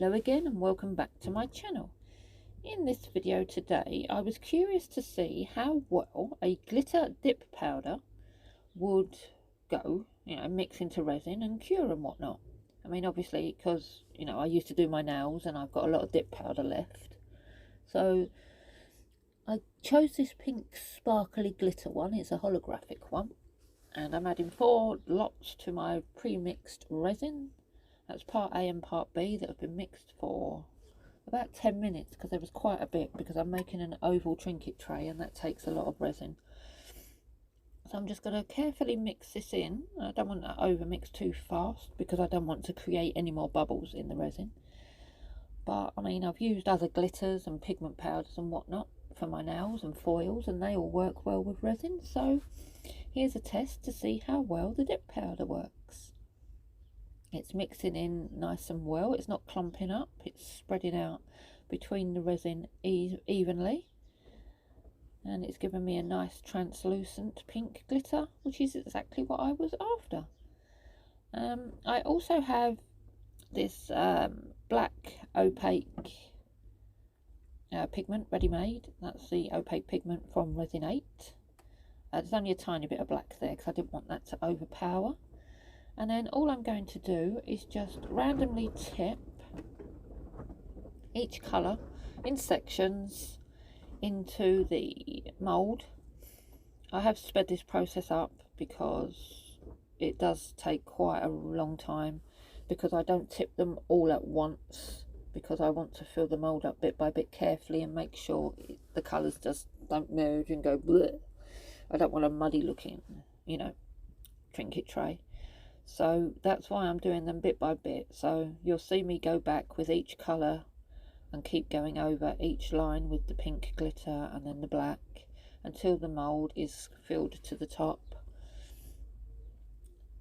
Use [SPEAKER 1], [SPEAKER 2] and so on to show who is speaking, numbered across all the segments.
[SPEAKER 1] Hello again and welcome back to my channel. In this video today I was curious to see how well a glitter dip powder would go, mix into resin and cure and whatnot. I mean, obviously, because I used to do my nails and I've got a lot of dip powder left, so I chose this pink sparkly glitter one. It's a holographic one, and I'm adding 4 lots to my pre-mixed resin. That's part A and part B that have been mixed for about 10 minutes because there was quite a bit, because I'm making an oval trinket tray and that takes a lot of resin. So I'm just going to carefully mix this in. I don't want to over mix too fast because I don't want to create any more bubbles in the resin. But I mean, I've used other glitters and pigment powders and whatnot for my nails and foils, and they all work well with resin. So here's a test to see how well the dip powder works. It's mixing in nice and well. It's not clumping up. It's spreading out between the resin evenly. And it's given me a nice translucent pink glitter, which is exactly what I was after. I also have this black opaque pigment ready-made. That's the opaque pigment from Resin 8. There's only a tiny bit of black there because I didn't want that to overpower. And then all I'm going to do is just randomly tip each colour in sections into the mould. I have sped this process up because it does take quite a long time, because I don't tip them all at once, because I want to fill the mould up bit by bit carefully and make sure the colours just don't merge and go bleh. I don't want a muddy looking, trinket tray. So that's why I'm doing them bit by bit. So you'll see me go back with each colour and keep going over each line with the pink glitter and then the black until the mould is filled to the top.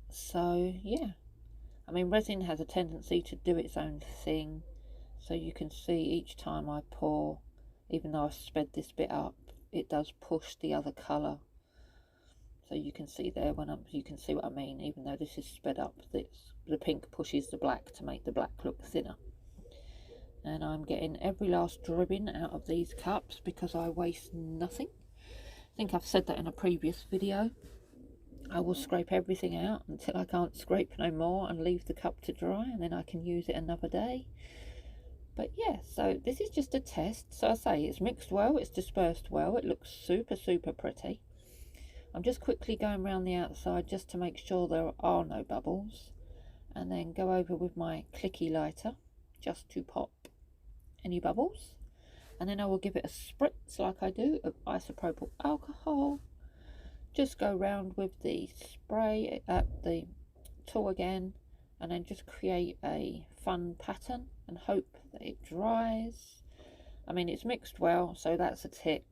[SPEAKER 1] So yeah, I mean, resin has a tendency to do its own thing. So you can see each time I pour, even though I've sped this bit up, it does push the other colour. So you can see there you can see what I mean. Even though this is sped up, the pink pushes the black to make the black look thinner. And I'm getting every last dribbing out of these cups because I waste nothing. I think I've said that in a previous video. I will scrape everything out until I can't scrape no more and leave the cup to dry, and then I can use it another day. But yeah, so this is just a test. So I say it's mixed well, it's dispersed well, it looks super pretty. I'm just quickly going around the outside just to make sure there are no bubbles, and then go over with my clicky lighter just to pop any bubbles, and then I will give it a spritz like I do of isopropyl alcohol. Just go round with the spray at the tool again, and then just create a fun pattern and hope that it dries. I mean, it's mixed well, so that's a tick.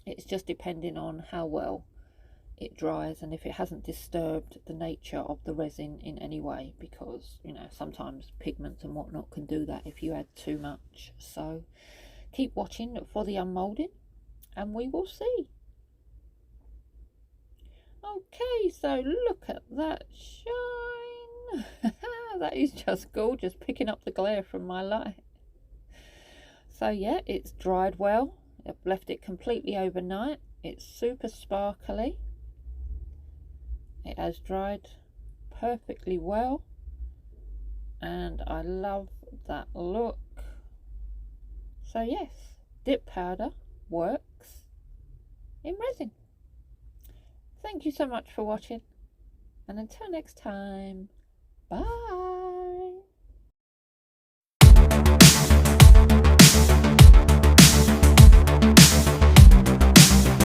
[SPEAKER 1] It's just depending on how well it dries and if it hasn't disturbed the nature of the resin in any way, because sometimes pigments and whatnot can do that if you add too much. So keep watching for the unmoulding and we will see. Okay, so look at that shine. That is just gorgeous, picking up the glare from my light. So yeah, it's dried well. I've left it completely overnight. It's super sparkly. It has dried perfectly well, and I love that look. So yes, dip powder works in resin. Thank you so much for watching, and until next time, bye.